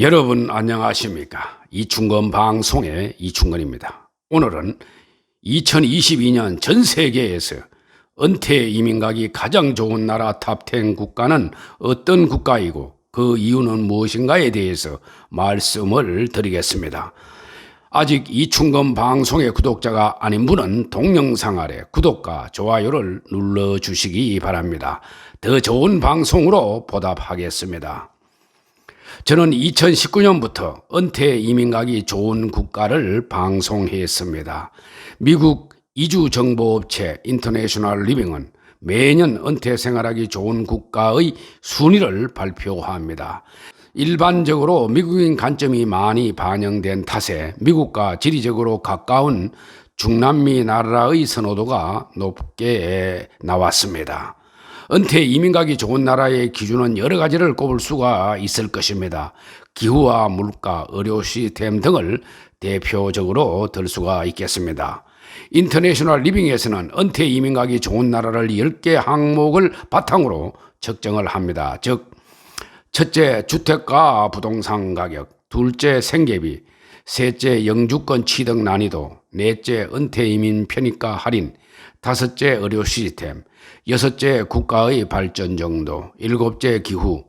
여러분 안녕하십니까? 이충건 방송의 이충건입니다. 오늘은 2022년 전 세계에서 은퇴 이민 가기 가장 좋은 나라 탑10 국가는 어떤 국가이고 그 이유는 무엇인가에 대해서 말씀을 드리겠습니다. 아직 이충건 방송의 구독자가 아닌 분은 동영상 아래 구독과 좋아요를 눌러주시기 바랍니다. 더 좋은 방송으로 보답하겠습니다. 저는 2019년부터 은퇴 이민 가기 좋은 국가를 방송했습니다. 미국 이주정보업체 인터내셔널 리빙은 매년 은퇴 생활하기 좋은 국가의 순위를 발표합니다. 일반적으로 미국인 관점이 많이 반영된 탓에 미국과 지리적으로 가까운 중남미 나라의 선호도가 높게 나왔습니다. 은퇴 이민 가기 좋은 나라의 기준은 여러 가지를 꼽을 수가 있을 것입니다. 기후와 물가, 의료 시스템 등을 대표적으로 들 수가 있겠습니다. 인터내셔널 리빙에서는 은퇴 이민 가기 좋은 나라를 10개 항목을 바탕으로 측정을 합니다. 즉, 첫째, 주택과 부동산 가격, 둘째, 생계비, 셋째, 영주권 취득 난이도, 넷째, 은퇴 이민 편입가 할인, 다섯째, 의료 시스템, 여섯째, 국가의 발전 정도, 일곱째, 기후,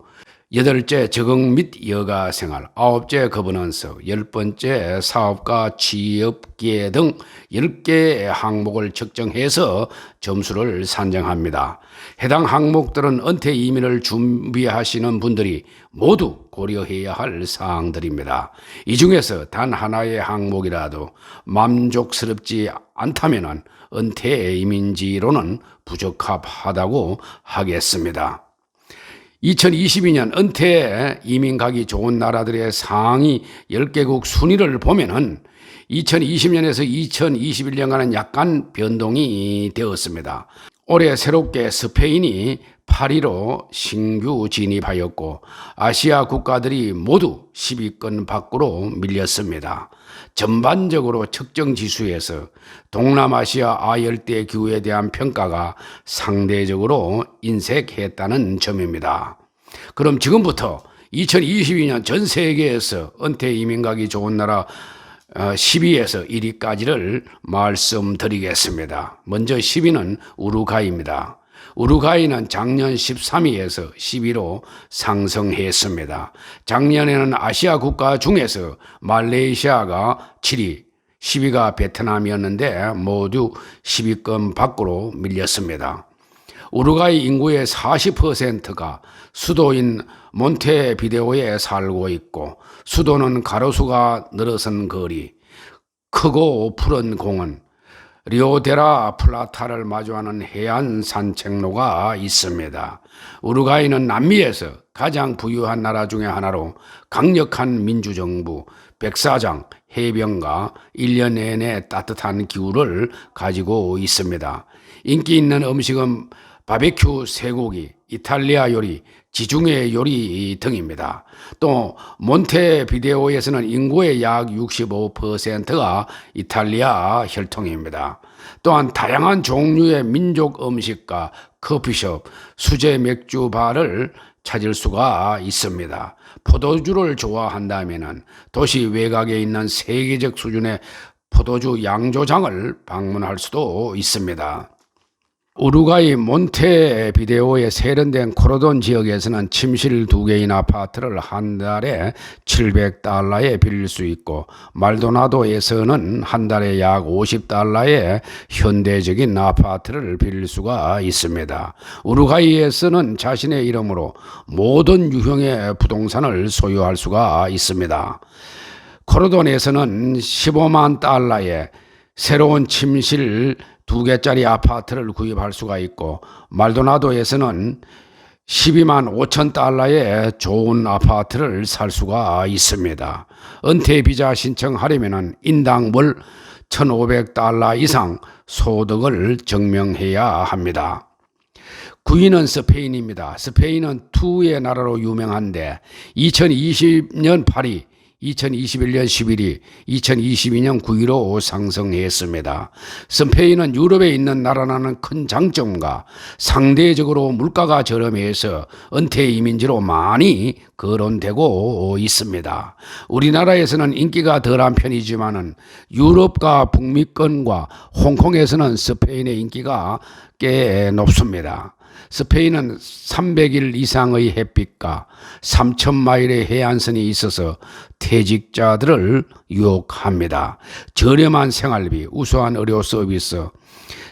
여덟째, 적응 및 여가 생활, 아홉째, 거버넌스, 열번째, 사업과 취업기회 등 10개의 항목을 측정해서 점수를 산정합니다. 해당 항목들은 은퇴 이민을 준비하시는 분들이 모두 고려해야 할 사항들입니다. 이 중에서 단 하나의 항목이라도 만족스럽지 않다면 은퇴 이민지로는 부적합하다고 하겠습니다. 2022년 은퇴 이민 가기 좋은 나라들의 상위 10개국 순위를 보면은 2020년에서 2021년간은 약간 변동이 되었습니다. 올해 새롭게 스페인이 8위로 신규 진입하였고 아시아 국가들이 모두 10위권 밖으로 밀렸습니다. 전반적으로 측정 지수에서 동남아시아 아열대 기후에 대한 평가가 상대적으로 인색했다는 점입니다. 그럼 지금부터 2022년 전 세계에서 은퇴 이민 가기 좋은 나라 10위에서 1위까지를 말씀드리겠습니다. 먼저 10위는 우루과이입니다. 우루과이는 작년 13위에서 10위로 상승했습니다. 작년에는 아시아 국가 중에서 말레이시아가 7위, 10위가 베트남이었는데 모두 10위권 밖으로 밀렸습니다. 우루과이 인구의 40%가 수도인 몬테비데오에 살고 있고 수도는 가로수가 늘어선 거리, 크고 푸른 공원, 리오데라 플라타를 마주하는 해안 산책로가 있습니다. 우루과이는 남미에서 가장 부유한 나라 중에 하나로 강력한 민주정부, 백사장, 해변과 1년 내내 따뜻한 기후를 가지고 있습니다. 인기 있는 음식은 바베큐 쇠고기, 이탈리아 요리, 지중해 요리 등입니다. 또 몬테비데오에서는 인구의 약 65%가 이탈리아 혈통입니다. 또한 다양한 종류의 민족 음식과 커피숍, 수제 맥주 바를 찾을 수가 있습니다. 포도주를 좋아한다면 도시 외곽에 있는 세계적 수준의 포도주 양조장을 방문할 수도 있습니다. 우루과이 몬테비데오에 세련된 코르돈 지역에서는 침실 2개인 아파트를 한 달에 $700에 빌릴 수 있고 말도나도에서는 한 달에 약 $50에 현대적인 아파트를 빌릴 수가 있습니다. 우루과이에서는 자신의 이름으로 모든 유형의 부동산을 소유할 수가 있습니다. 코르돈에서는 $150,000에 새로운 침실 2개짜리 아파트를 구입할 수가 있고 말도나도에서는 $125,000에 좋은 아파트를 살 수가 있습니다. 은퇴 비자 신청하려면 인당 월 $1,500 이상 소득을 증명해야 합니다. 9위는 스페인입니다. 스페인은 투의 나라로 유명한데 2020년 8위, 2021년 11위, 2022년 9위로 상승했습니다. 스페인은 유럽에 있는 나라라는 큰 장점과 상대적으로 물가가 저렴해서 은퇴 이민지로 많이 거론되고 있습니다. 우리나라에서는 인기가 덜한 편이지만은 유럽과 북미권과 홍콩에서는 스페인의 인기가 꽤 높습니다. 스페인은 300일 이상의 햇빛과 3,000마일의 해안선이 있어서 퇴직자들을 유혹합니다. 저렴한 생활비, 우수한 의료 서비스,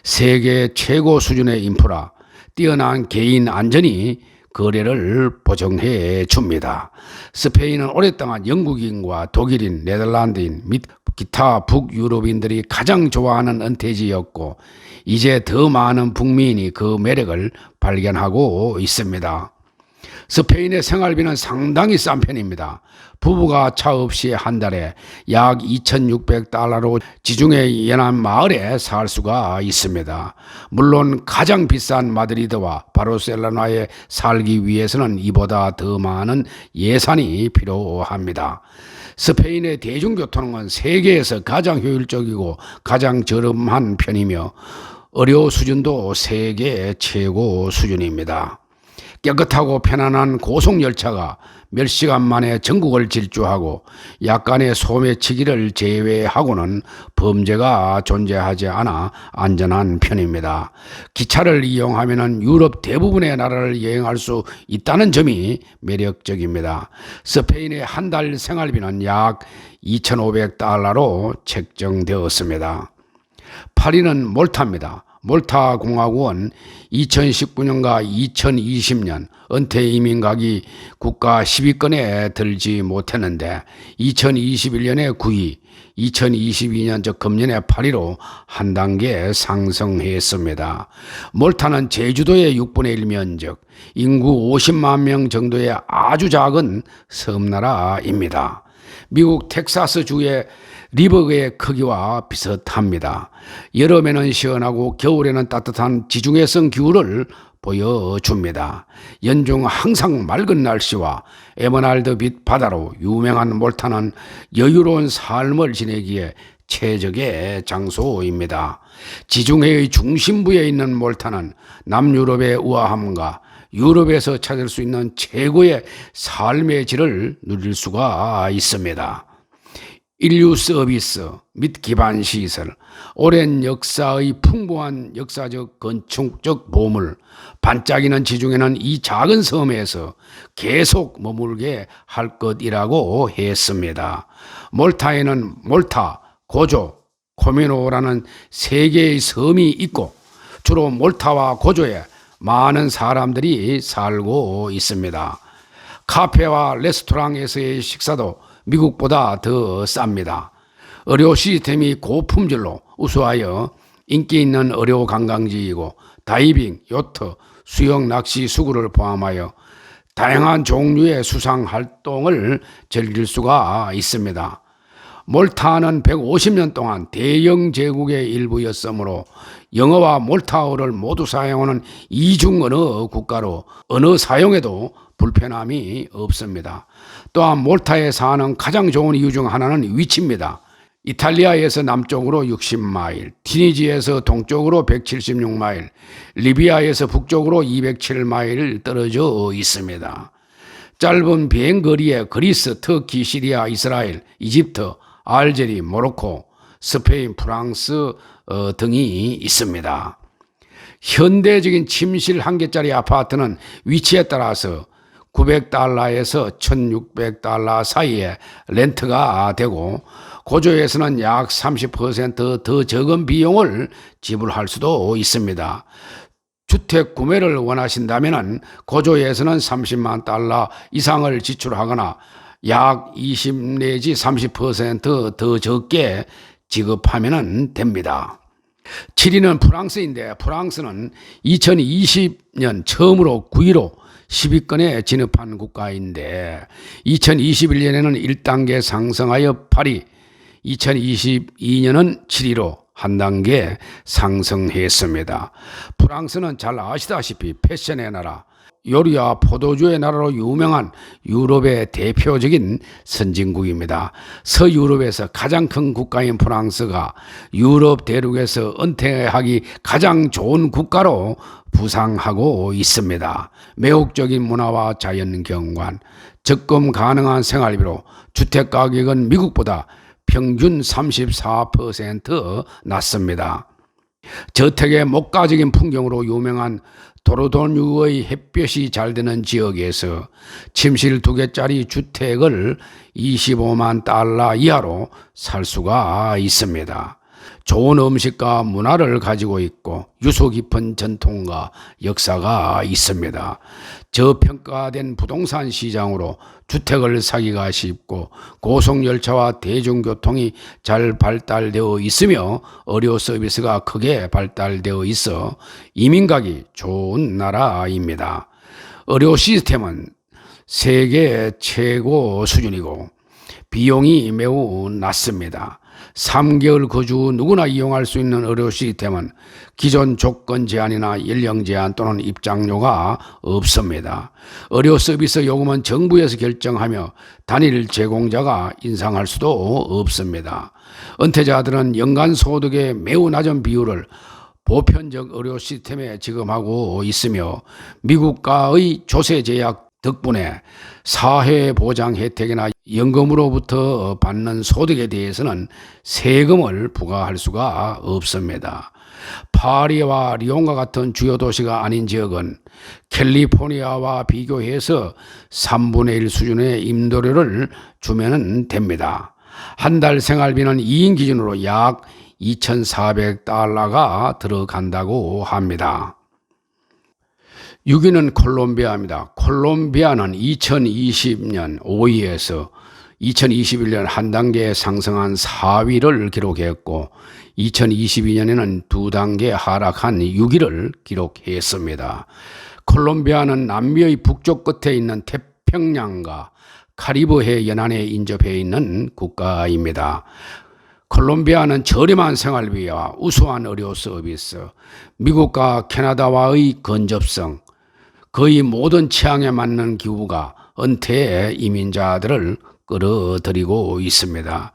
세계 최고 수준의 인프라, 뛰어난 개인 안전이 거래를 보증해 줍니다. 스페인은 오랫동안 영국인과 독일인, 네덜란드인 및 기타 북유럽인들이 가장 좋아하는 은퇴지였고 이제 더 많은 북미인이 그 매력을 발견하고 있습니다. 스페인의 생활비는 상당히 싼 편입니다. 부부가 차 없이 한 달에 약 2,600달러로 지중해 연안 마을에 살 수가 있습니다. 물론 가장 비싼 마드리드와 바르셀로나에 살기 위해서는 이보다 더 많은 예산이 필요합니다. 스페인의 대중교통은 세계에서 가장 효율적이고 가장 저렴한 편이며 의료 수준도 세계 최고 수준입니다. 깨끗하고 편안한 고속열차가 몇 시간 만에 전국을 질주하고 약간의 소매치기를 제외하고는 범죄가 존재하지 않아 안전한 편입니다. 기차를 이용하면 유럽 대부분의 나라를 여행할 수 있다는 점이 매력적입니다. 스페인의 한 달 생활비는 약 2,500달러로 책정되었습니다. 파리는 몰타입니다. 몰타 공화국은 2019년과 2020년 은퇴 이민각이 국가 10위권에 들지 못했는데 2021년에 9위, 2022년 즉 금년에 8위로 한 단계 상승했습니다. 몰타는 제주도의 6분의 1 면적, 인구 50만 명 정도의 아주 작은 섬나라입니다. 미국 텍사스주의 리버의 크기와 비슷합니다. 여름에는 시원하고 겨울에는 따뜻한 지중해성 기후를 보여줍니다. 연중 항상 맑은 날씨와 에메랄드빛 바다로 유명한 몰타는 여유로운 삶을 지내기에 최적의 장소입니다. 지중해의 중심부에 있는 몰타는 남유럽의 우아함과 유럽에서 찾을 수 있는 최고의 삶의 질을 누릴 수가 있습니다. 인류 서비스 및 기반 시설, 오랜 역사의 풍부한 역사적 건축적 보물, 반짝이는 지중해는 이 작은 섬에서 계속 머물게 할 것이라고 했습니다. 몰타에는 몰타, 고조, 코미노라는 세 개의 섬이 있고 주로 몰타와 고조에 많은 사람들이 살고 있습니다. 카페와 레스토랑에서의 식사도 미국보다 더 쌉니다. 의료 시스템이 고품질로 우수하여 인기 있는 의료 관광지이고 다이빙, 요트, 수영, 낚시, 수구를 포함하여 다양한 종류의 수상 활동을 즐길 수가 있습니다. 몰타는 150년 동안 대영 제국의 일부였으므로 영어와 몰타어를 모두 사용하는 이중 언어 국가로 언어 사용에도 불편함이 없습니다. 또한 몰타에 사는 가장 좋은 이유 중 하나는 위치입니다. 이탈리아에서 남쪽으로 60마일, 티니지에서 동쪽으로 176마일, 리비아에서 북쪽으로 207마일 떨어져 있습니다. 짧은 비행거리에 그리스, 터키, 시리아, 이스라엘, 이집트, 알제리, 모로코, 스페인, 프랑스 등이 있습니다. 현대적인 침실 한 개짜리 아파트는 위치에 따라서 $900에서 $1,600 사이에 렌트가 되고 고조에서는 약 30%더 적은 비용을 지불할 수도 있습니다. 주택 구매를 원하신다면 고조에서는 $300,000 이상을 지출하거나 약 20 내지 30%더 적게 지급하면 됩니다. 7위는 프랑스인데 프랑스는 2020년 처음으로 9위로 10위권에 진입한 국가인데 2021년에는 1단계 상승하여 8위, 2022년은 7위로 한 단계 상승했습니다. 프랑스는 잘 아시다시피 패션의 나라, 요리와 포도주의 나라로 유명한 유럽의 대표적인 선진국입니다. 서유럽에서 가장 큰 국가인 프랑스가 유럽 대륙에서 은퇴하기 가장 좋은 국가로 부상하고 있습니다. 매혹적인 문화와 자연경관, 적금 가능한 생활비로 주택가격은 미국보다 평균 34% 낮습니다. 저택의 목가적인 풍경으로 유명한 도로도뉴의 햇볕이 잘 드는 지역에서 침실 2개짜리 주택을 25만 달러 이하로 살 수가 있습니다. 좋은 음식과 문화를 가지고 있고 유서 깊은 전통과 역사가 있습니다. 저평가된 부동산 시장으로 주택을 사기가 쉽고 고속열차와 대중교통이 잘 발달되어 있으며 의료 서비스가 크게 발달되어 있어 이민 가기 좋은 나라입니다. 의료 시스템은 세계 최고 수준이고 비용이 매우 낮습니다. 3개월 거주 누구나 이용할 수 있는 의료 시스템은 기존 조건 제한이나 연령 제한 또는 입장료가 없습니다. 의료 서비스 요금은 정부에서 결정하며 단일 제공자가 인상할 수도 없습니다. 은퇴자들은 연간 소득의 매우 낮은 비율을 보편적 의료 시스템에 지급하고 있으며 미국과의 조세 제약 덕분에 사회보장 혜택이나 연금으로부터 받는 소득에 대해서는 세금을 부과할 수가 없습니다. 파리와 리옹과 같은 주요 도시가 아닌 지역은 캘리포니아와 비교해서 3분의 1 수준의 임대료를 주면 됩니다. 한 달 생활비는 2인 기준으로 약 2,400달러가 들어간다고 합니다. 6위는 콜롬비아입니다. 콜롬비아는 2020년 5위에서 2021년 한 단계 상승한 4위를 기록했고 2022년에는 2단계 하락한 6위를 기록했습니다. 콜롬비아는 남미의 북쪽 끝에 있는 태평양과 카리브해 연안에 인접해 있는 국가입니다. 콜롬비아는 저렴한 생활비와 우수한 의료 서비스, 미국과 캐나다와의 근접성, 거의 모든 취향에 맞는 기후가 은퇴 이민자들을 끌어들이고 있습니다.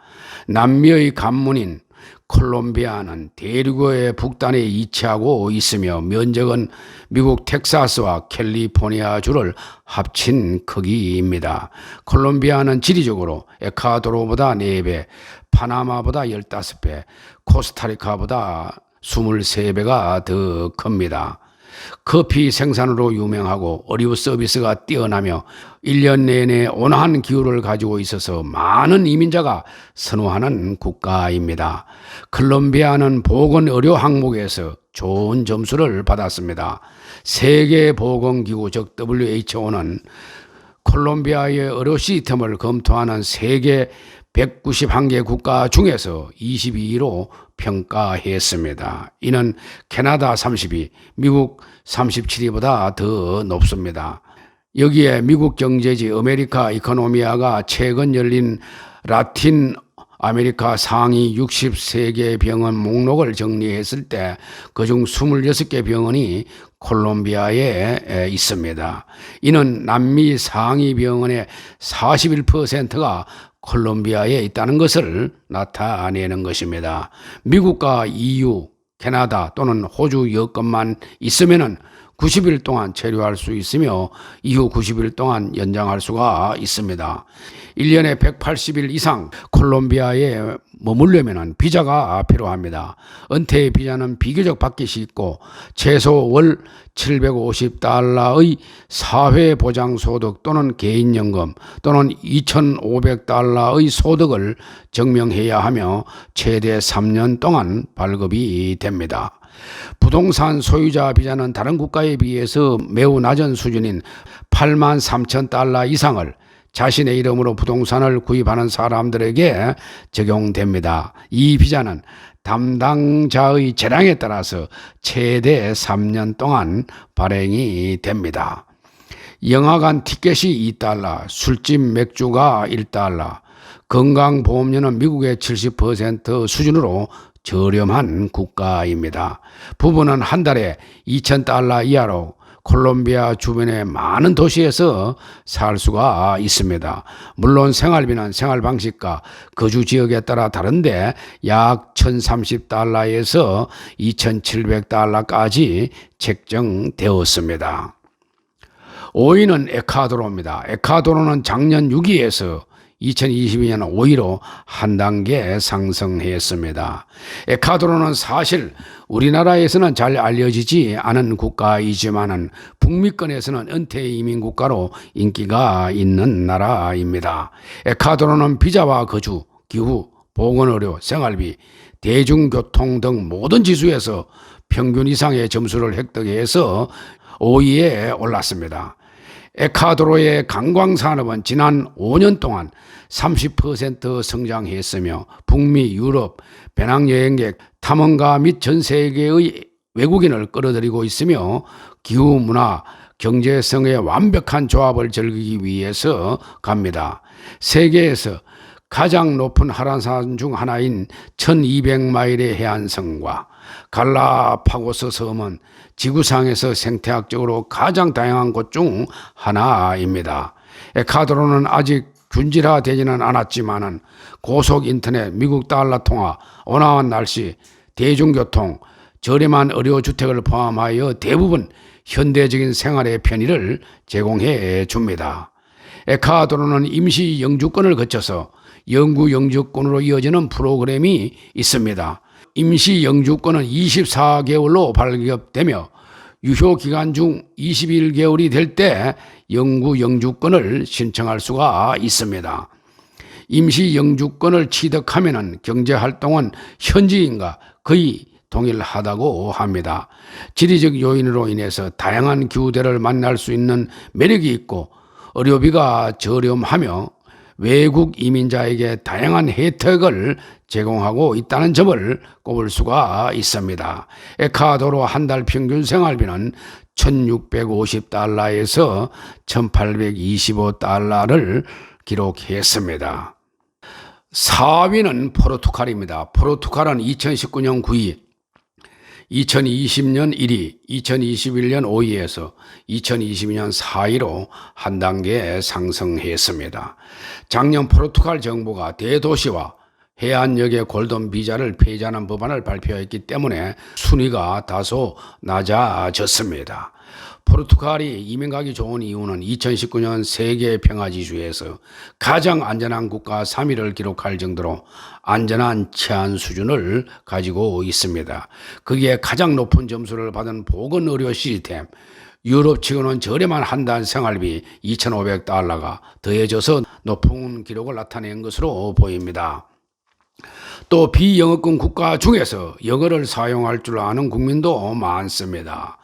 남미의 관문인 콜롬비아는 대륙의 북단에 위치하고 있으며 면적은 미국 텍사스와 캘리포니아주를 합친 크기입니다. 콜롬비아는 지리적으로 에콰도르보다 4배, 파나마보다 15배, 코스타리카보다 23배가 더 큽니다. 커피 생산으로 유명하고 의료 서비스가 뛰어나며 1년 내내 온화한 기후를 가지고 있어서 많은 이민자가 선호하는 국가입니다. 콜롬비아는 보건의료 항목에서 좋은 점수를 받았습니다. 세계보건기구 즉 WHO는 콜롬비아의 의료 시스템을 검토하는 세계 191개 국가 중에서 22위로 평가했습니다. 이는 캐나다 30위, 미국 37위보다 더 높습니다. 여기에 미국 경제지 아메리카 이코노미아가 최근 열린 라틴 아메리카 상위 63개 병원 목록을 정리했을 때 그중 26개 병원이 콜롬비아에 있습니다. 이는 남미 상위 병원의 41%가 콜롬비아에 있다는 것을 나타내는 것입니다. 미국과 EU, 캐나다 또는 호주 여권만 있으면은 90일 동안 체류할 수 있으며 이후 90일 동안 연장할 수가 있습니다. 1년에 180일 이상 콜롬비아에 머물려면 비자가 필요합니다. 은퇴 비자는 비교적 받기 쉽고 최소 월 750달러의 사회보장소득 또는 개인연금 또는 2,500달러의 소득을 증명해야 하며 최대 3년 동안 발급이 됩니다. 부동산 소유자 비자는 다른 국가에 비해서 매우 낮은 수준인 83,000달러 이상을 자신의 이름으로 부동산을 구입하는 사람들에게 적용됩니다. 이 비자는 담당자의 재량에 따라서 최대 3년 동안 발행이 됩니다. 영화관 티켓이 2달러, 술집 맥주가 1달러, 건강보험료는 미국의 70% 수준으로 저렴한 국가입니다. 부부는 한 달에 2,000달러 이하로 콜롬비아 주변의 많은 도시에서 살 수가 있습니다. 물론 생활비는 생활 방식과 거주 지역에 따라 다른데 약 1,030달러에서 2,700달러까지 책정되었습니다. 5위는 에콰도르입니다. 에콰도르는 작년 6위에서 2022년 5위로 한 단계 상승했습니다. 에콰도르는 사실 우리나라에서는 잘 알려지지 않은 국가이지만은 북미권에서는 은퇴 이민 국가로 인기가 있는 나라입니다. 에콰도르는 비자와 거주, 기후, 보건의료, 생활비, 대중교통 등 모든 지수에서 평균 이상의 점수를 획득해서 5위에 올랐습니다. 에콰도르의 관광산업은 지난 5년 동안 30% 성장했으며 북미, 유럽, 배낭여행객, 탐험가 및 전 세계의 외국인을 끌어들이고 있으며 기후, 문화, 경제성의 완벽한 조합을 즐기기 위해서 갑니다. 세계에서 가장 높은 한라산 중 하나인 1200마일의 해안성과 갈라파고스 섬은 지구상에서 생태학적으로 가장 다양한 곳 중 하나입니다. 에콰도르는 아직 균질화되지는 않았지만은 고속 인터넷, 미국 달러 통화, 온화한 날씨, 대중교통, 저렴한 의료주택을 포함하여 대부분 현대적인 생활의 편의를 제공해 줍니다. 에콰도르는 임시 영주권을 거쳐서 영구 영주권으로 이어지는 프로그램이 있습니다. 임시 영주권은 24개월로 발급되며 유효 기간 중 21개월이 될 때 영구 영주권을 신청할 수가 있습니다. 임시 영주권을 취득하면 경제활동은 현지인과 거의 동일하다고 합니다. 지리적 요인으로 인해서 다양한 교대를 만날 수 있는 매력이 있고 의료비가 저렴하며 외국 이민자에게 다양한 혜택을 제공하고 있다는 점을 꼽을 수가 있습니다. 에콰도르 한 달 평균 생활비는 1,650달러에서 1,825달러를 기록했습니다. 4위는 포르투갈입니다. 포르투갈은 2019년 9위, 2020년 1위, 2021년 5위에서 2022년 4위로 한 단계 상승했습니다. 작년 포르투갈 정부가 대도시와 해안역의 골든 비자를 폐지하는 법안을 발표했기 때문에 순위가 다소 낮아졌습니다. 포르투갈이 이민 가기 좋은 이유는 2019년 세계 평화지수에서 가장 안전한 국가 3위를 기록할 정도로 안전한 치안 수준을 가지고 있습니다. 거기에 가장 높은 점수를 받은 보건의료 시스템, 유럽치고는 저렴한 한 달 생활비 2,500달러가 더해져서 높은 기록을 나타낸 것으로 보입니다. 또 비영어권 국가 중에서 영어를 사용할 줄 아는 국민도 많습니다.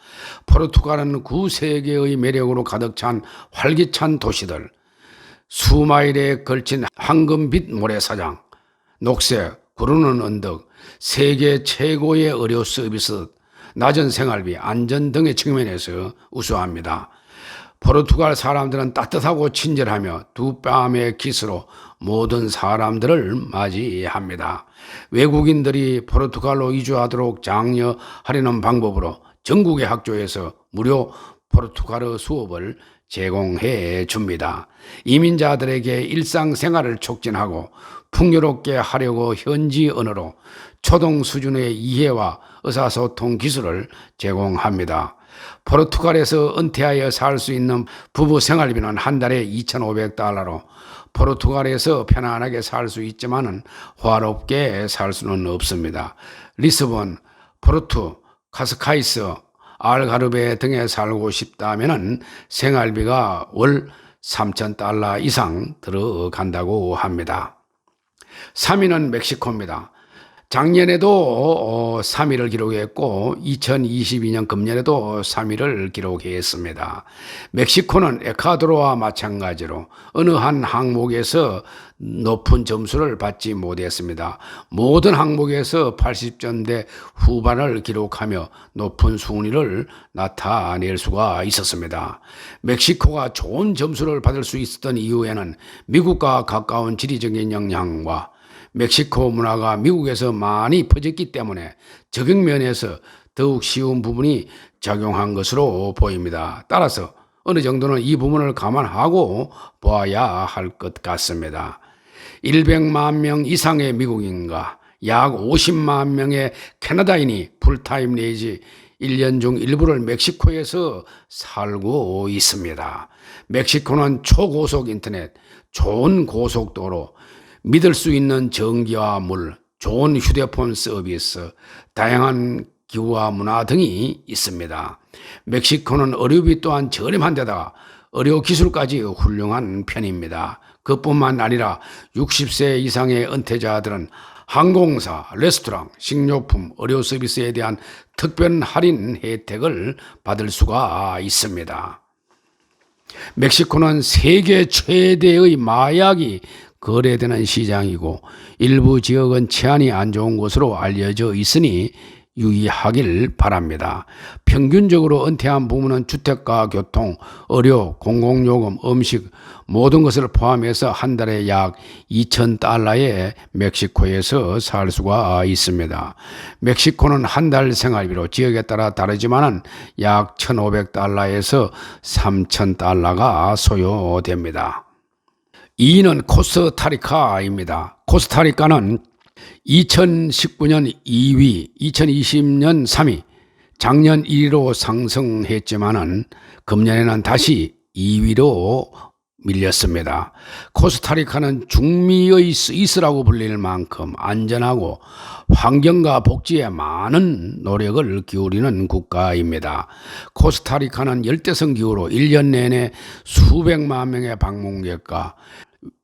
포르투갈은 구세계의 매력으로 가득 찬 활기찬 도시들, 수마일에 걸친 황금빛 모래사장, 녹색, 구르는 언덕, 세계 최고의 의료 서비스, 낮은 생활비, 안전 등의 측면에서 우수합니다. 포르투갈 사람들은 따뜻하고 친절하며 두 뺨의 키스로 모든 사람들을 맞이합니다. 외국인들이 포르투갈로 이주하도록 장려하려는 방법으로 전국의 학교에서 무료 포르투갈어 수업을 제공해 줍니다. 이민자들에게 일상생활을 촉진하고 풍요롭게 하려고 현지 언어로 초등 수준의 이해와 의사소통 기술을 제공합니다. 포르투갈에서 은퇴하여 살 수 있는 부부 생활비는 한 달에 2,500달러로 포르투갈에서 편안하게 살 수 있지만은 화롭게 살 수는 없습니다. 리스본, 포르투, 카스카이스, 알가르베 등에 살고 싶다면은 생활비가 월 3,000달러 이상 들어간다고 합니다. 3위는 멕시코입니다. 작년에도 3위를 기록했고 2022년 금년에도 3위를 기록했습니다. 멕시코는 에콰도르와 마찬가지로 어느 한 항목에서 높은 점수를 받지 못했습니다. 모든 항목에서 80점대 후반을 기록하며 높은 순위를 나타낼 수가 있었습니다. 멕시코가 좋은 점수를 받을 수 있었던 이유에는 미국과 가까운 지리적인 영향과 멕시코 문화가 미국에서 많이 퍼졌기 때문에 적응 면에서 더욱 쉬운 부분이 작용한 것으로 보입니다. 따라서 어느 정도는 이 부분을 감안하고 보아야 할 것 같습니다. 100만 명 이상의 미국인과 약 50만 명의 캐나다인이 풀타임 내지 1년 중 일부를 멕시코에서 살고 있습니다. 멕시코는 초고속 인터넷, 좋은 고속도로, 믿을 수 있는 전기와 물, 좋은 휴대폰 서비스, 다양한 기후와 문화 등이 있습니다. 멕시코는 의료비 또한 저렴한 데다가 의료기술까지 훌륭한 편입니다. 그뿐만 아니라 60세 이상의 은퇴자들은 항공사, 레스토랑, 식료품, 의료 서비스에 대한 특별 할인 혜택을 받을 수가 있습니다. 멕시코는 세계 최대의 마약이 거래되는 시장이고 일부 지역은 치안이 안 좋은 곳으로 알려져 있으니 유의하길 바랍니다. 평균적으로 은퇴한 부모는 주택과 교통, 의료, 공공요금, 음식 모든 것을 포함해서 한 달에 약 2,000달러에 멕시코에서 살 수가 있습니다. 멕시코는 한 달 생활비로 지역에 따라 다르지만 약 1,500달러에서 3,000달러가 소요됩니다. 2위는 코스타리카입니다. 코스타리카는 2019년 2위, 2020년 3위, 작년 1위로 상승했지만은 금년에는 다시 2위로 밀렸습니다. 코스타리카는 중미의 스위스라고 불릴 만큼 안전하고 환경과 복지에 많은 노력을 기울이는 국가입니다. 코스타리카는 열대성 기후로 1년 내내 수백만 명의 방문객과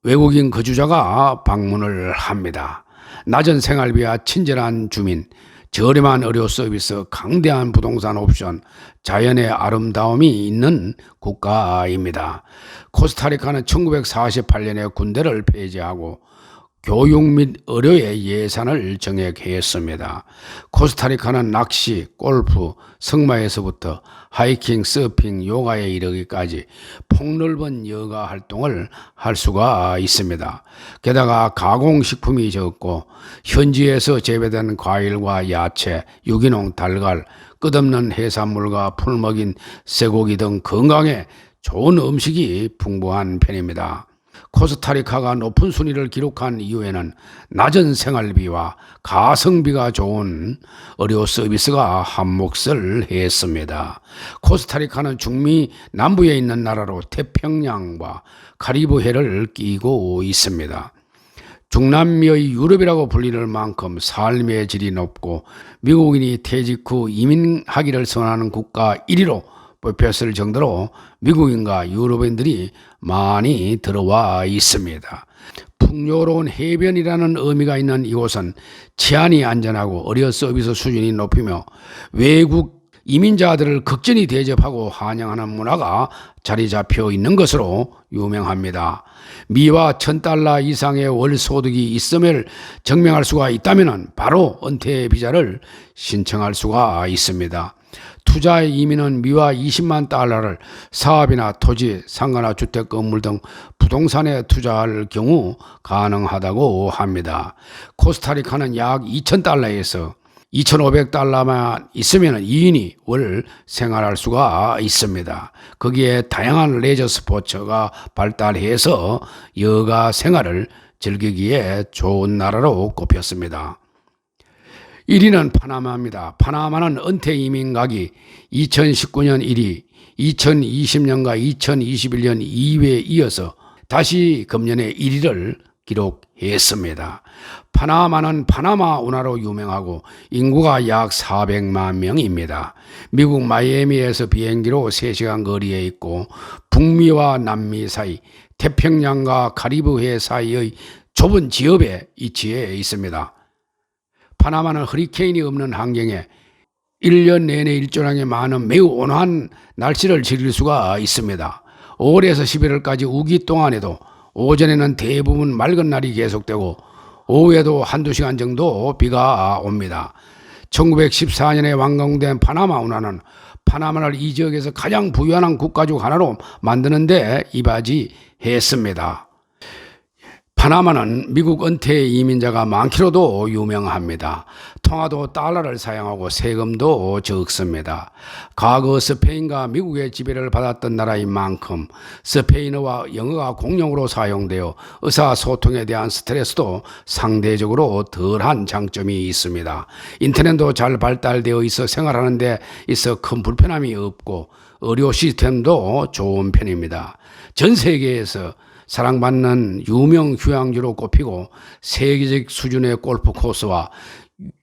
외국인 거주자가 방문을 합니다. 낮은 생활비와 친절한 주민, 저렴한 의료 서비스, 강대한 부동산 옵션, 자연의 아름다움이 있는 국가입니다. 코스타리카는 1948년에 군대를 폐지하고 교육 및 의료에 예산을 정액했습니다. 코스타리카는 낚시, 골프, 승마에서부터 하이킹, 서핑, 요가에 이르기까지 폭넓은 여가 활동을 할 수가 있습니다. 게다가 가공식품이 적고 현지에서 재배된 과일과 야채, 유기농, 달걀, 끝없는 해산물과 풀먹인 쇠고기 등 건강에 좋은 음식이 풍부한 편입니다. 코스타리카가 높은 순위를 기록한 이유에는 낮은 생활비와 가성비가 좋은 의료 서비스가 한몫을 했습니다. 코스타리카는 중미 남부에 있는 나라로 태평양과 카리브해를 끼고 있습니다. 중남미의 유럽이라고 불리는 만큼 삶의 질이 높고 미국인이 퇴직 후 이민하기를 선호하는 국가 1위로 뽑혔을 정도로 미국인과 유럽인들이 많이 들어와 있습니다. 풍요로운 해변이라는 의미가 있는 이곳은 치안이 안전하고 의료 서비스 수준이 높이며 외국 이민자들을 극진히 대접하고 환영하는 문화가 자리 잡혀 있는 것으로 유명합니다. 미와 1,000달러 이상의 월 소득이 있음을 증명할 수가 있다면 바로 은퇴 비자를 신청할 수가 있습니다. 투자의 이민은 미와 20만 달러를 사업이나 토지, 상가나 주택, 건물 등 부동산에 투자할 경우 가능하다고 합니다. 코스타리카는 약 2,000달러에서 2,500달러만 있으면 2인이 월 생활할 수가 있습니다. 거기에 다양한 레저 스포츠가 발달해서 여가 생활을 즐기기에 좋은 나라로 꼽혔습니다. 1위는 파나마입니다. 파나마는 은퇴 이민각이 2019년 1위, 2020년과 2021년 2위에 이어서 다시 금년에 1위를 기록했습니다. 파나마는 파나마 운하로 유명하고 인구가 약 400만 명입니다. 미국 마이애미에서 비행기로 3시간 거리에 있고 북미와 남미 사이, 태평양과 카리브해 사이의 좁은 지역에 위치해 있습니다. 파나마는 허리케인이 없는 환경에 1년 내내 일조량이 많은 매우 온화한 날씨를 즐길 수가 있습니다. 5월에서 11월까지 우기 동안에도 오전에는 대부분 맑은 날이 계속되고 오후에도 한두 시간 정도 비가 옵니다. 1914년에 완공된 파나마 운하는 파나마를 이 지역에서 가장 부유한 국가 중 하나로 만드는 데 이바지했습니다. 파나마는 미국 은퇴 이민자가 많기로도 유명합니다. 통화도 달러를 사용하고 세금도 적습니다. 과거 스페인과 미국의 지배를 받았던 나라인 만큼 스페인어와 영어가 공용어로 사용되어 의사소통에 대한 스트레스도 상대적으로 덜한 장점이 있습니다. 인터넷도 잘 발달되어 있어 생활하는 데 있어 큰 불편함이 없고 의료 시스템도 좋은 편입니다. 전 세계에서 사랑받는 유명 휴양지로 꼽히고 세계적 수준의 골프 코스와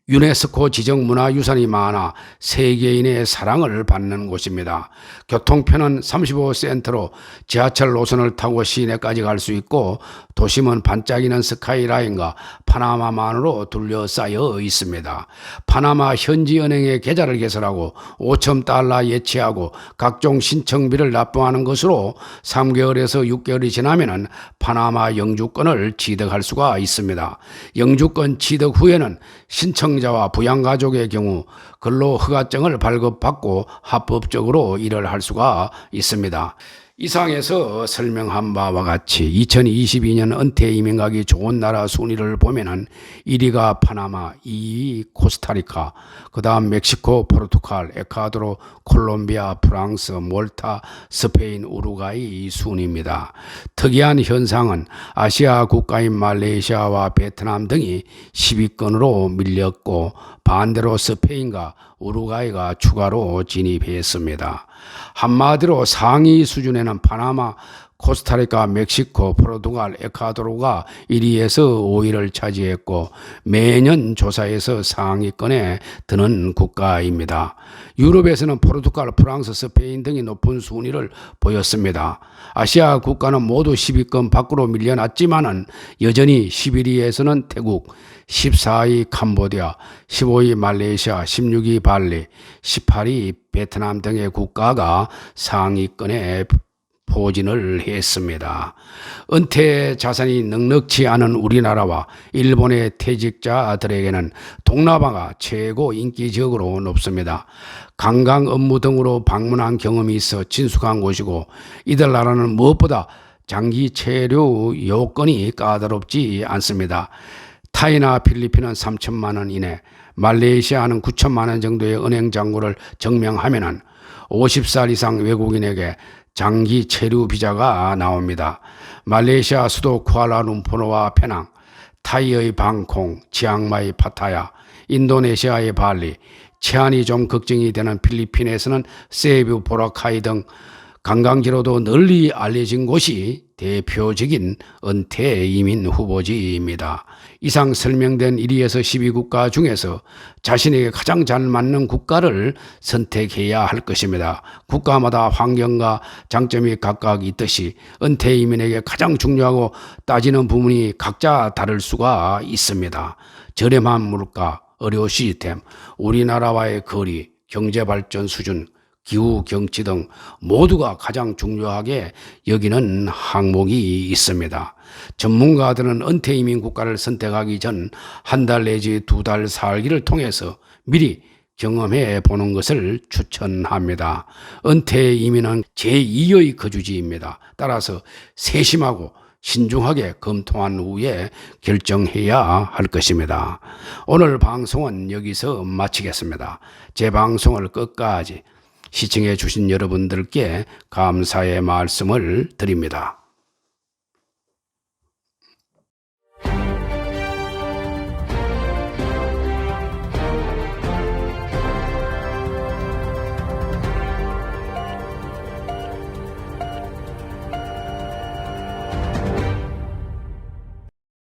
유네스코 지정 문화유산이 많아 세계인의 사랑을 받는 곳입니다. 교통편은 35센트로 지하철 노선을 타고 시내까지 갈 수 있고 도심은 반짝이는 스카이라인과 파나마만으로 둘러싸여 있습니다. 파나마 현지 은행에 계좌를 개설하고 5천 달러 예치하고 각종 신청비를 납부하는 것으로 3개월에서 6개월이 지나면 파나마 영주권을 취득할 수가 있습니다. 영주권 취득 후에는 신청자와 부양가족의 경우 근로허가증을 발급받고 합법적으로 일을 할 수가 있습니다. 이상에서 설명한 바와 같이 2022년 은퇴 이민 가기 좋은 나라 순위를 보면은 1위가 파나마, 2위 코스타리카, 그 다음 멕시코, 포르투갈, 에콰도르, 콜롬비아, 프랑스, 몰타, 스페인, 우루과이 순입니다. 특이한 현상은 아시아 국가인 말레이시아와 베트남 등이 10위권으로 밀렸고 반대로 스페인과 우루과이가 추가로 진입했습니다. 한마디로 상위 수준에는 파나마, 코스타리카, 멕시코, 포르투갈, 에콰도르가 1위에서 5위를 차지했고 매년 조사에서 상위권에 드는 국가입니다. 유럽에서는 포르투갈, 프랑스, 스페인 등이 높은 순위를 보였습니다. 아시아 국가는 모두 10위권 밖으로 밀려났지만은 여전히 11위에서는 태국, 14위 캄보디아, 15위 말레이시아, 16위 발리, 18위 베트남 등의 국가가 상위권에 포진을 했습니다. 은퇴 자산이 넉넉지 않은 우리나라와 일본의 퇴직자들에게는 동남아가 최고 인기적으로 높습니다. 관광 업무 등으로 방문한 경험이 있어 친숙한 곳이고 이들 나라는 무엇보다 장기 체류 요건이 까다롭지 않습니다. 타이나 필리핀은 3천만 원 이내, 말레이시아는 9천만 원 정도의 은행 잔고를 증명하면 50살 이상 외국인에게 장기 체류 비자가 나옵니다. 말레이시아 수도 쿠알라룸푸르와 페낭, 타이의 방콕, 치앙마이 파타야, 인도네시아의 발리, 치안이 좀 걱정이 되는 필리핀에서는 세부, 보라카이 등 관광지로도 널리 알려진 곳이 대표적인 은퇴 이민 후보지입니다. 이상 설명된 1위에서 12국가 중에서 자신에게 가장 잘 맞는 국가를 선택해야 할 것입니다. 국가마다 환경과 장점이 각각 있듯이 은퇴 이민에게 가장 중요하고 따지는 부분이 각자 다를 수가 있습니다. 저렴한 물가, 의료 시스템, 우리나라와의 거리, 경제발전 수준, 기후, 경치 등 모두가 가장 중요하게 여기는 항목이 있습니다. 전문가들은 은퇴 이민 국가를 선택하기 전 한 달 내지 2달 살기를 통해서 미리 경험해 보는 것을 추천합니다. 은퇴 이민은 제2의 거주지입니다. 따라서 세심하고 신중하게 검토한 후에 결정해야 할 것입니다. 오늘 방송은 여기서 마치겠습니다. 제 방송을 끝까지 시청해 주신 여러분들께 감사의 말씀을 드립니다.